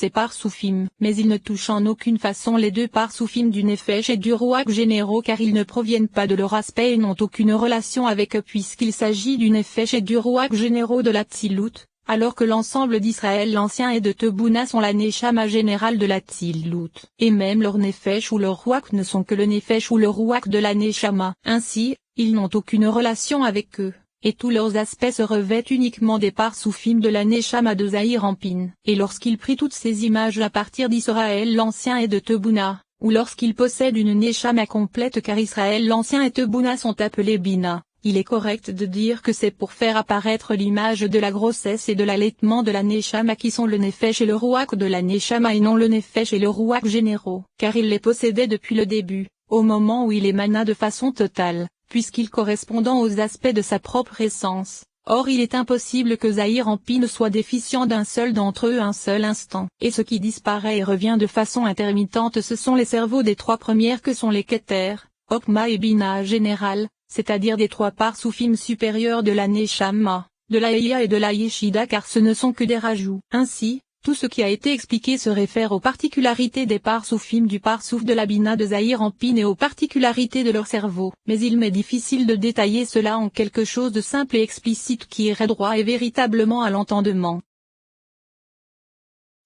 ces parsoufim. Mais ils ne touchent en aucune façon les deux parsoufim du Nefesh et du Rouach généraux car ils ne proviennent pas de leur aspect et n'ont aucune relation avec eux puisqu'il s'agit du Nefesh et du Rouach généraux de l'Atsilut, alors que l'ensemble d'Israël l'ancien et de Tebouna sont la Neshama générale de l'Atsilut. Et même leur Nefesh ou leur Rouach ne sont que le Nefesh ou le Rouach de la Neshama. Ainsi, ils n'ont aucune relation avec eux. Et tous leurs aspects se revêtent uniquement des parsoufim de la Neshama de Zahir Anpin. Et lorsqu'il prit toutes ces images à partir d'Israël l'ancien et de Tebouna, ou lorsqu'il possède une Neshama complète car Israël l'ancien et Tebouna sont appelés Bina, il est correct de dire que c'est pour faire apparaître l'image de la grossesse et de l'allaitement de la Neshama qui sont le Nefesh et le Rouach de la Neshama et non le Nefesh et le Rouach généraux, car il les possédait depuis le début, au moment où il émana de façon totale, puisqu'il correspondant aux aspects de sa propre essence. Or il est impossible que Zahir Anpin soit déficient d'un seul d'entre eux un seul instant. Et ce qui disparaît et revient de façon intermittente ce sont les cerveaux des trois premières que sont les Keter, Okma et Bina général, c'est-à-dire des trois parsoufim supérieurs de la Neshama, de la Eya et de la Yeshida car ce ne sont que des rajouts. Ainsi, tout ce qui a été expliqué se réfère aux particularités des parsoufim du parsouf de la Bina de Zahir Anpin et aux particularités de leur cerveau. Mais il m'est difficile de détailler cela en quelque chose de simple et explicite qui irait droit et véritablement à l'entendement.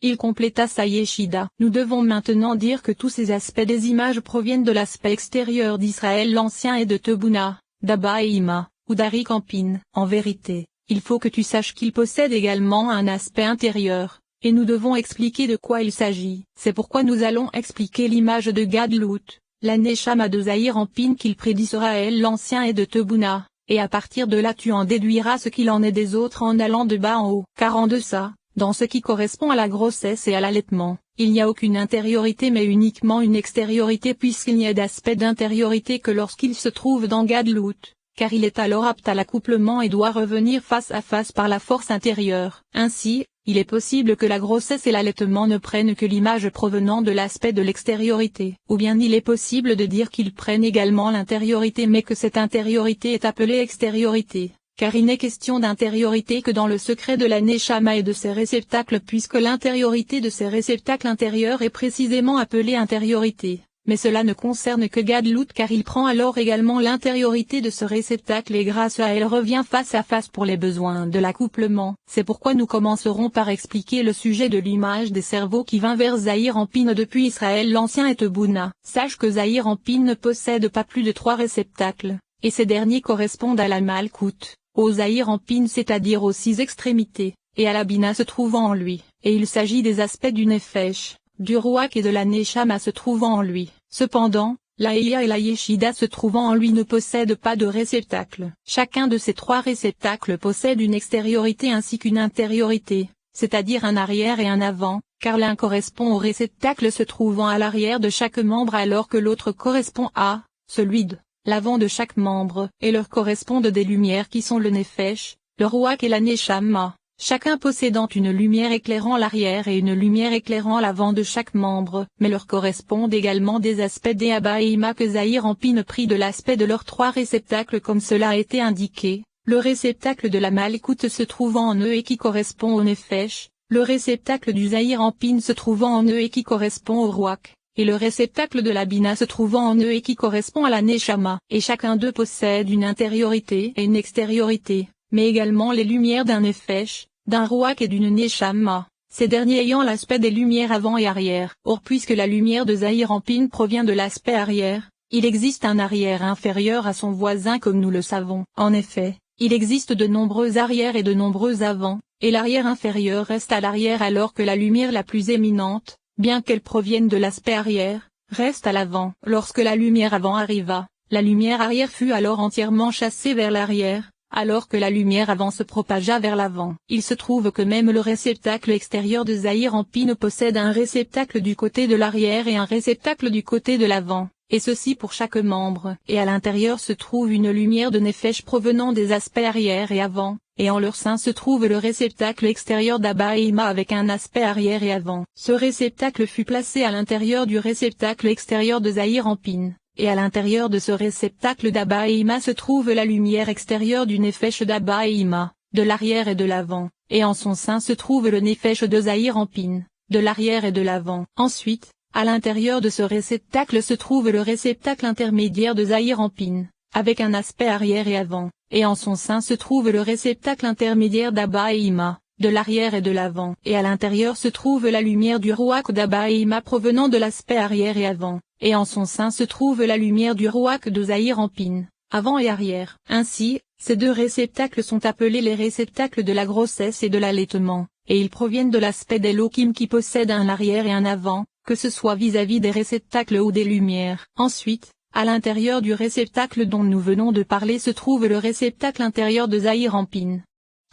Il compléta sa Yeshida. Nous devons maintenant dire que tous ces aspects des images proviennent de l'aspect extérieur d'Israël l'ancien et de Tebouna, d'Abba et Ima, ou d'Arik Anpin. En vérité, il faut que tu saches qu'il possède également un aspect intérieur. Et nous devons expliquer de quoi il s'agit. C'est pourquoi nous allons expliquer l'image de Gadlut, la Neshama de Zahir Anpin qu'il prit d'Israël l'ancien et de Tebouna, et à partir de là tu en déduiras ce qu'il en est des autres en allant de bas en haut. Car en deçà, dans ce qui correspond à la grossesse et à l'allaitement, il n'y a aucune intériorité mais uniquement une extériorité puisqu'il n'y a d'aspect d'intériorité que lorsqu'il se trouve dans Gadlut, car il est alors apte à l'accouplement et doit revenir face à face par la force intérieure. Ainsi, il est possible que la grossesse et l'allaitement ne prennent que l'image provenant de l'aspect de l'extériorité. Ou bien il est possible de dire qu'ils prennent également l'intériorité mais que cette intériorité est appelée extériorité, car il n'est question d'intériorité que dans le secret de la Neshama et de ses réceptacles puisque l'intériorité de ses réceptacles intérieurs est précisément appelée intériorité. Mais cela ne concerne que Gadlut car il prend alors également l'intériorité de ce réceptacle et grâce à elle revient face à face pour les besoins de l'accouplement. C'est pourquoi nous commencerons par expliquer le sujet de l'image des cerveaux qui vint vers Zahir Anpin depuis Israël l'ancien et Tebouna. Sache que Zahir Anpin ne possède pas plus de 3 réceptacles, et ces derniers correspondent à la Malkout, au Zahir Anpin c'est-à-dire aux 6 extrémités, et à la Bina se trouvant en lui, et il s'agit des aspects du Nefesh, du Rouach et de la Neshama se trouvant en lui. Cependant, la Eya et la Yeshida se trouvant en lui ne possèdent pas de réceptacle. Chacun de ces 3 réceptacles possède une extériorité ainsi qu'une intériorité, c'est-à-dire un arrière et un avant, car l'un correspond au réceptacle se trouvant à l'arrière de chaque membre alors que l'autre correspond à celui de l'avant de chaque membre, et leur correspondent des lumières qui sont le Nefesh, le Rouach et la Neshama. Chacun possédant une lumière éclairant l'arrière et une lumière éclairant l'avant de chaque membre, mais leur correspondent également des aspects des Abba et Ima que Zahir Anpin prit de l'aspect de leurs 3 réceptacles comme cela a été indiqué, le réceptacle de la Malkout se trouvant en eux et qui correspond au Nefesh, le réceptacle du Zahir Anpin se trouvant en eux et qui correspond au Rouach, et le réceptacle de la Bina se trouvant en eux et qui correspond à la Neshama, et chacun d'eux possède une intériorité et une extériorité, mais également les lumières d'un Nefesh, d'un Rouach et d'une Neshama, ces derniers ayant l'aspect des lumières avant et arrière. Or puisque la lumière de Zahir Anpin provient de l'aspect arrière, il existe un arrière inférieur à son voisin comme nous le savons. En effet, il existe de nombreux arrières et de nombreux avants, et l'arrière inférieur reste à l'arrière alors que la lumière la plus éminente, bien qu'elle provienne de l'aspect arrière, reste à l'avant. Lorsque la lumière avant arriva, la lumière arrière fut alors entièrement chassée vers l'arrière, alors que la lumière avant se propagea vers l'avant. Il se trouve que même le réceptacle extérieur de Zahir Anpin possède un réceptacle du côté de l'arrière et un réceptacle du côté de l'avant, et ceci pour chaque membre. Et à l'intérieur se trouve une lumière de Nefesh provenant des aspects arrière et avant, et en leur sein se trouve le réceptacle extérieur d'Abba et Ima avec un aspect arrière et avant. Ce réceptacle fut placé à l'intérieur du réceptacle extérieur de Zahir Anpin. Et à l'intérieur de ce réceptacle d'Abba et Ima se trouve la lumière extérieure du Nefesh d'Abba et Ima, de l'arrière et de l'avant, et en son sein se trouve le Nefesh de Zahir Anpin, de l'arrière et de l'avant. Ensuite, à l'intérieur de ce réceptacle se trouve le réceptacle intermédiaire de Zahir-Anpin, avec un aspect arrière et avant, et en son sein se trouve le réceptacle intermédiaire d'Abba et Ima, de l'arrière et de l'avant. Et à l'intérieur se trouve la lumière du Ruach d'Abba et Ima provenant de l'aspect arrière et avant, et en son sein se trouve la lumière du Ruach de Zahir-Anpin, avant et arrière. Ainsi, ces deux réceptacles sont appelés les réceptacles de la grossesse et de l'allaitement, et ils proviennent de l'aspect d'Elohim qui possède un arrière et un avant, que ce soit vis-à-vis des réceptacles ou des lumières. Ensuite, à l'intérieur du réceptacle dont nous venons de parler se trouve le réceptacle intérieur de Zahir-Anpin,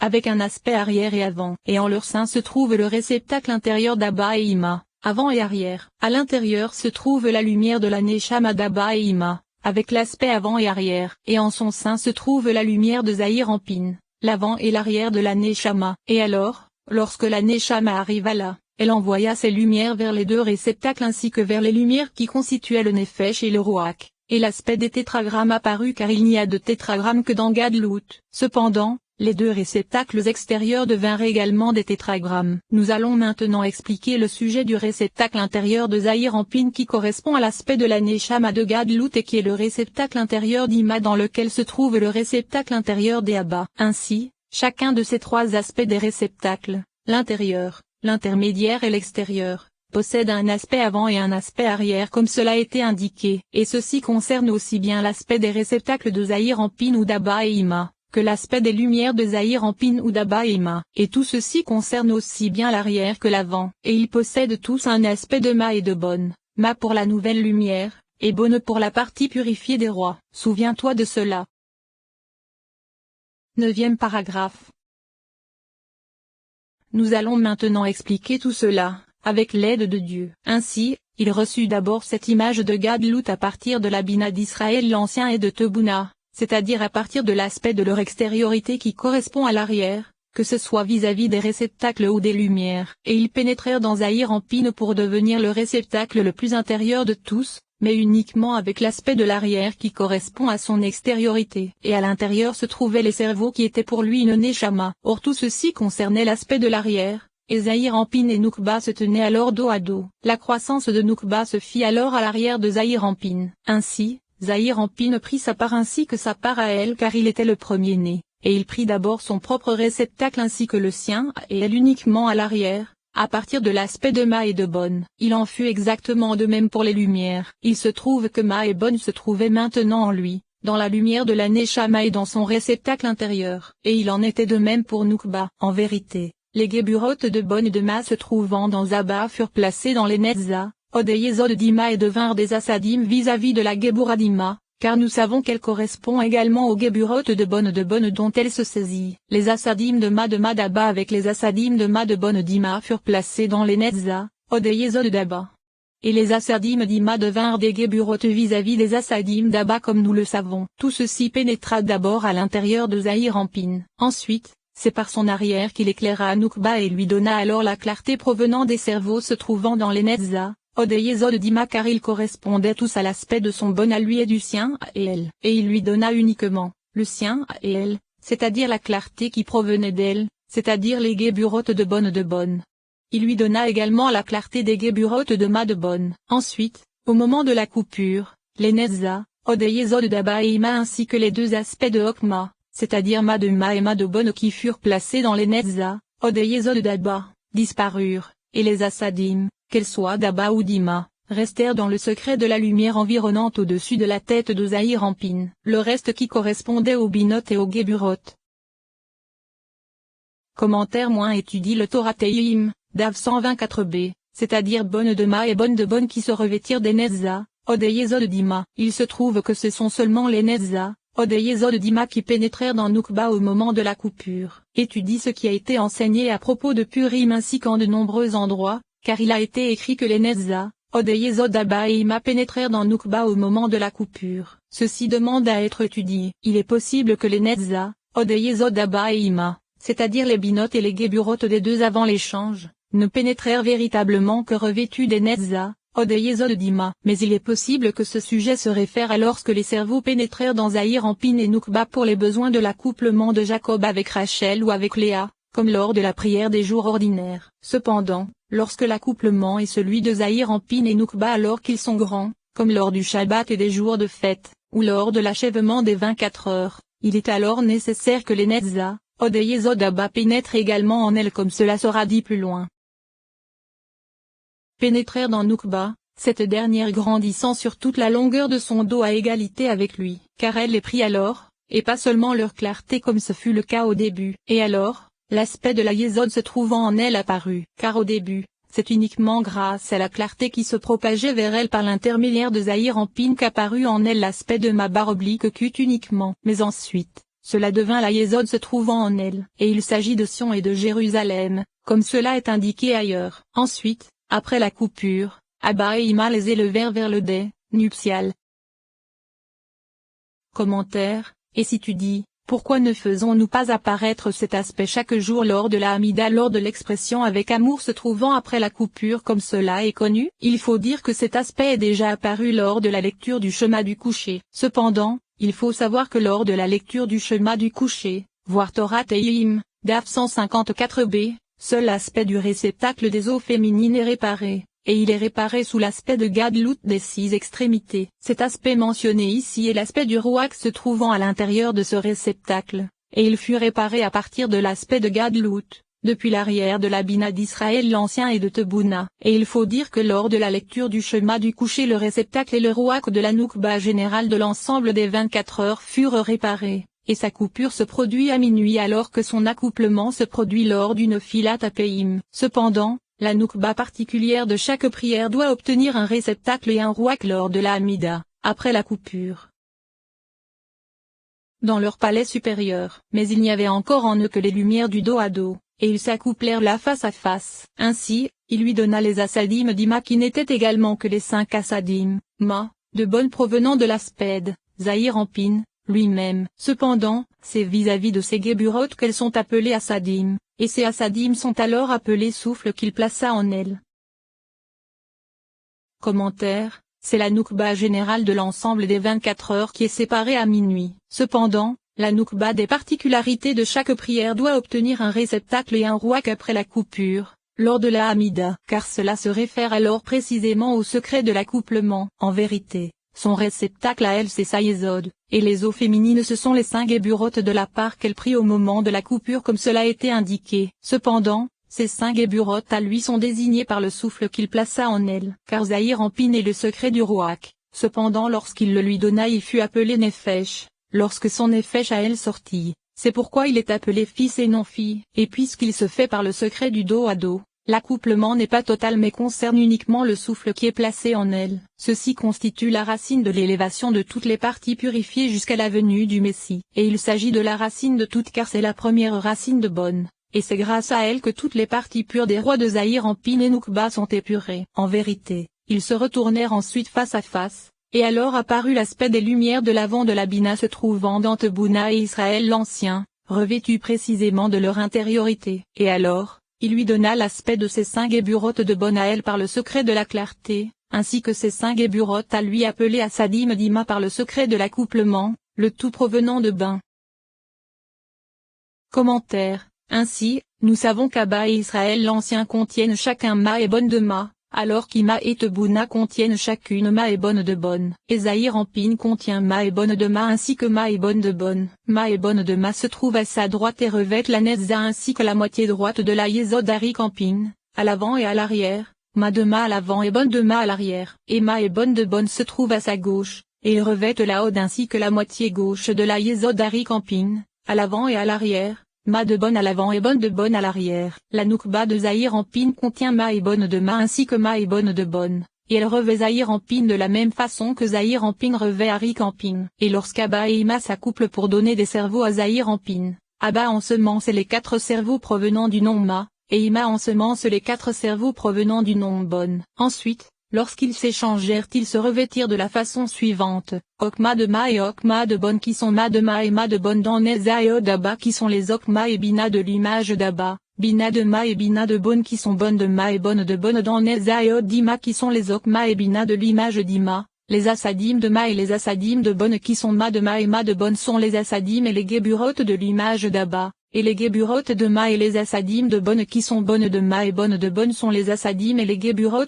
avec un aspect arrière et avant, et en leur sein se trouve le réceptacle intérieur d'Abba et Ima, avant et arrière. À l'intérieur se trouve la lumière de la Neshama d'Abba et Ima, avec l'aspect avant et arrière, et en son sein se trouve la lumière de Zahir-Anpin, l'avant et l'arrière de la Neshama. Et alors, lorsque la Neshama arriva là, elle envoya ses lumières vers les deux réceptacles ainsi que vers les lumières qui constituaient le Nefesh et le Ruach, et l'aspect des tétragrammes apparut car il n'y a de tétragrammes que dans Gadlut. Cependant, les deux réceptacles extérieurs devinrent également des tétragrammes. Nous allons maintenant expliquer le sujet du réceptacle intérieur de Zahir-Anpin qui correspond à l'aspect de la Neshama de Gadlut et qui est le réceptacle intérieur d'Ima dans lequel se trouve le réceptacle intérieur d'Abba. Ainsi, chacun de ces trois aspects des réceptacles, l'intérieur, l'intermédiaire et l'extérieur, possède un aspect avant et un aspect arrière comme cela a été indiqué. Et ceci concerne aussi bien l'aspect des réceptacles de Zahir-Anpin ou d'Abba et Ima, que l'aspect des lumières de Zahir-Anpin ou d'Abba et Ima. Et tout ceci concerne aussi bien l'arrière que l'avant. Et ils possèdent tous un aspect de Ma et de Bonne, Ma pour la nouvelle lumière, et Bonne pour la partie purifiée des rois. Souviens-toi de cela. 9e paragraphe. Nous allons maintenant expliquer tout cela, avec l'aide de Dieu. Ainsi, il reçut d'abord cette image de Gadlut à partir de la Bina d'Israël l'Ancien et de Tebuna, c'est-à-dire à partir de l'aspect de leur extériorité qui correspond à l'arrière, que ce soit vis-à-vis des réceptacles ou des lumières. Et ils pénétrèrent dans Zahir-Anpin pour devenir le réceptacle le plus intérieur de tous, mais uniquement avec l'aspect de l'arrière qui correspond à son extériorité. Et à l'intérieur se trouvaient les cerveaux qui étaient pour lui une Neshama. Or tout ceci concernait l'aspect de l'arrière, et Zahir-Anpin et Noukba se tenaient alors dos à dos. La croissance de Noukba se fit alors à l'arrière de Zahir-Anpin. Ainsi, Zahir-Anpin prit sa part ainsi que sa part à elle car il était le premier-né, et il prit d'abord son propre réceptacle ainsi que le sien et elle uniquement à l'arrière. À partir de l'aspect de Ma et de Bonne, il en fut exactement de même pour les lumières. Il se trouve que Ma et Bonne se trouvaient maintenant en lui, dans la lumière de la Neshama et dans son réceptacle intérieur. Et il en était de même pour Noukba. En vérité, les Geburoth de Bonne et de Ma se trouvant dans Abba furent placés dans les Netza, Od et Yesod d'Ima et devinrent des Assadim vis-à-vis de la Gebura d'Ima. Car nous savons qu'elle correspond également aux Geburoth de Bonne dont elle se saisit. Les Assadim de Ma d'Abba avec les Assadim de Ma de Bonne d'Ima furent placés dans les Netza, Od et Yesod d'Abba. Et les Assadim d'Ima devinrent des Geburoth vis-à-vis des Assadim d'Abba comme nous le savons. Tout ceci pénétra d'abord à l'intérieur de Zahir-Anpin. Ensuite, c'est par son arrière qu'il éclaira Noukba et lui donna alors la clarté provenant des cerveaux se trouvant dans les Netza, Od et Yesod d'Ima car ils correspondaient tous à l'aspect de son bon à lui et du sien à elle. Et il lui donna uniquement, le sien à elle, c'est-à-dire la clarté qui provenait d'elle, c'est-à-dire les Geburoth de Bonne. Il lui donna également la clarté des Geburoth de Ma de Bonne. Ensuite, au moment de la coupure, les Netza, Od et Yesod d'Abba et Ima ainsi que les deux aspects de Hokma, c'est-à-dire Ma de Ma et Ma de Bonne qui furent placés dans les Netza, Od et Yesod d'Abba, disparurent, et les Assadim, qu'elles soient d'Abba ou d'Ima, restèrent dans le secret de la lumière environnante au-dessus de la tête de Zahir-Anpin. Le reste qui correspondait aux Binot et aux Geburoth. Commentaire - étudie le Torah Teim, Dav 124b, c'est-à-dire Bonne de Ma et Bonne de Bonne qui se revêtirent des Netza, Od et Yesod d'Ima. Il se trouve que ce sont seulement les Netza, Od et Yesod d'Ima qui pénétrèrent dans Noukba au moment de la coupure. Étudie ce qui a été enseigné à propos de Purim ainsi qu'en de nombreux endroits, car il a été écrit que les Netza, Od et Yesod d'Abba et Ima pénétrèrent dans Noukba au moment de la coupure. Ceci demande à être étudié. Il est possible que les Netza, Od et Yesod d'Abba et Ima, c'est-à-dire les Binot et les Geburoth des deux avant l'échange, ne pénétrèrent véritablement que revêtus des Netza, Od et Yesod d'Ima. Mais il est possible que ce sujet se réfère à lorsque les cerveaux pénétrèrent dans Zahir-Anpin et Noukba pour les besoins de l'accouplement de Jacob avec Rachel ou avec Léa, comme lors de la prière des jours ordinaires. Cependant, lorsque l'accouplement est celui de Zahir Anpin et Noukba alors qu'ils sont grands, comme lors du Shabbat et des jours de fête, ou lors de l'achèvement des 24 heures, il est alors nécessaire que les Netza, Od et Yesod Abba pénètrent également en elle comme cela sera dit plus loin. Pénétrèrent dans Noukba, cette dernière grandissant sur toute la longueur de son dos à égalité avec lui, car elle les prit alors, et pas seulement leur clarté comme ce fut le cas au début. Et alors, l'aspect de la Yesod se trouvant en elle apparut, car au début, c'est uniquement grâce à la clarté qui se propageait vers elle par l'intermédiaire de Zahir Anpin qu'apparut en elle l'aspect de Mabar/Kut uniquement. Mais ensuite, cela devint la Yesod se trouvant en elle, et il s'agit de Sion et de Jérusalem, comme cela est indiqué ailleurs. Ensuite, après la coupure, Abba et Ima les élevèrent vers le dais nuptial. Commentaire. Et si tu dis, pourquoi ne faisons-nous pas apparaître cet aspect chaque jour lors de la Hamida, lors de l'expression avec amour se trouvant après la coupure comme cela est connu? Il faut dire que cet aspect est déjà apparu lors de la lecture du Shema du coucher. Cependant, il faut savoir que lors de la lecture du Shema du coucher, voir Torah Tehillim, DAF 154b, seul l'aspect du réceptacle des eaux féminines est réparé. Et il est réparé sous l'aspect de Gadlut des 6 extrémités. Cet aspect mentionné ici est l'aspect du Rouach se trouvant à l'intérieur de ce réceptacle, et il fut réparé à partir de l'aspect de Gadlut, depuis l'arrière de la Bina d'Israël l'Ancien et de Tebouna. Et il faut dire que lors de la lecture du Shema du coucher le réceptacle et le Rouach de la Noukba générale de l'ensemble des 24 heures furent réparés, et sa coupure se produit à minuit alors que son accouplement se produit lors d'une Filat Apéim. Cependant, la Noukba particulière de chaque prière doit obtenir un réceptacle et un rouach lors de la Hamida, après la coupure, dans leur palais supérieur. Mais il n'y avait encore en eux que les lumières du dos à dos, et ils s'accouplèrent là face à face. Ainsi, il lui donna les assadim d'Ima qui n'étaient également que les 5 assadim, Ma, de bonne provenant de l'Asped, Zahir Anpin, lui-même. Cependant, c'est vis-à-vis de ces Geburot qu'elles sont appelées assadim. Et ces assadim sont alors appelés souffles qu'il plaça en elle. Commentaire. C'est la Noukba générale de l'ensemble des 24 heures qui est séparée à minuit. Cependant, la Noukba des particularités de chaque prière doit obtenir un réceptacle et un rouach après la coupure, lors de la Hamida, car cela se réfère alors précisément au secret de l'accouplement. En vérité, son réceptacle à elle c'est sa Yesod, et les eaux féminines ce sont les 5 Geburot de la part qu'elle prit au moment de la coupure comme cela a été indiqué. Cependant, ces 5 Geburot à lui sont désignés par le souffle qu'il plaça en elle, car Zahir Anpin est le secret du Rouach. Cependant lorsqu'il le lui donna il fut appelé Nefesh, lorsque son Nefesh à elle sortit, c'est pourquoi il est appelé fils et non fille. Et puisqu'il se fait par le secret du dos à dos, l'accouplement n'est pas total mais concerne uniquement le souffle qui est placé en elle. Ceci constitue la racine de l'élévation de toutes les parties purifiées jusqu'à la venue du Messie. Et il s'agit de la racine de toutes car c'est la première racine de bonne. Et c'est grâce à elle que toutes les parties pures des rois de Zahir Anpin et Noukba sont épurées. En vérité, ils se retournèrent ensuite face à face, et alors apparut l'aspect des lumières de l'avant de la Bina se trouvant dans Tebouna et Israël l'Ancien, revêtus précisément de leur intériorité. Et alors, il lui donna l'aspect de ces 5 Geburot de bonne à elle par le secret de la clarté, ainsi que ces 5 Geburot à lui appelés assadim d'Ima par le secret de l'accouplement, le tout provenant de bain. Commentaire. Ainsi, nous savons qu'Abba et Israël l'Ancien contiennent chacun Ma et bonne de Ma, alors qu'Ima et Tebouna contiennent chacune Ma et bonne de bonne. Et Zahir Anpin contient Ma et bonne de Ma ainsi que Ma et bonne de bonne. Ma et bonne de Ma se trouve à sa droite et revêt la Netza ainsi que la moitié droite de la Yesod Arik Anpin, à l'avant et à l'arrière, Ma de Ma à l'avant et bonne de Ma à l'arrière. Et Ma et bonne de bonne se trouve à sa gauche, et il revêt la Od ainsi que la moitié gauche de la Yesod Arik Anpin, à l'avant et à l'arrière. Ma de bonne à l'avant et bonne de bonne à l'arrière. La Noukba de Zahir Anpin contient Ma et bonne de Ma ainsi que Ma et bonne de bonne, et elle revêt Zahir Anpin de la même façon que Zahir Anpin revêt Arik Anpin. Et lorsqu'Abba et Ima s'accouplent pour donner des cerveaux à Zahir Anpin, Abba ensemence les 4 cerveaux provenant du nom Ma, et Ima ensemence les 4 cerveaux provenant du nom Bonne. Ensuite, lorsqu'ils s'échangèrent ils se revêtirent de la façon suivante, Okma de Ma et Okma de Bonne qui sont Ma de Ma et Ma de Bonne dans Netza et Od Abba qui sont les Okma et Bina de l'image d'Abba, Bina de Ma et Bina de Bonne qui sont Bonne de Ma et Bonne de Bonne dans Netza et Od d'Ima qui sont les Okma et Bina de l'image d'Ima, les Assadim de Ma et les Assadim de Bonne qui sont Ma de Ma et Ma de Bonne sont les Assadim et les Geburot de l'image d'Abba, et les Geburot de Ma et les Assadim de Bonne qui sont bonnes de Ma et bonnes de Bonne sont les Assadim et les Geburot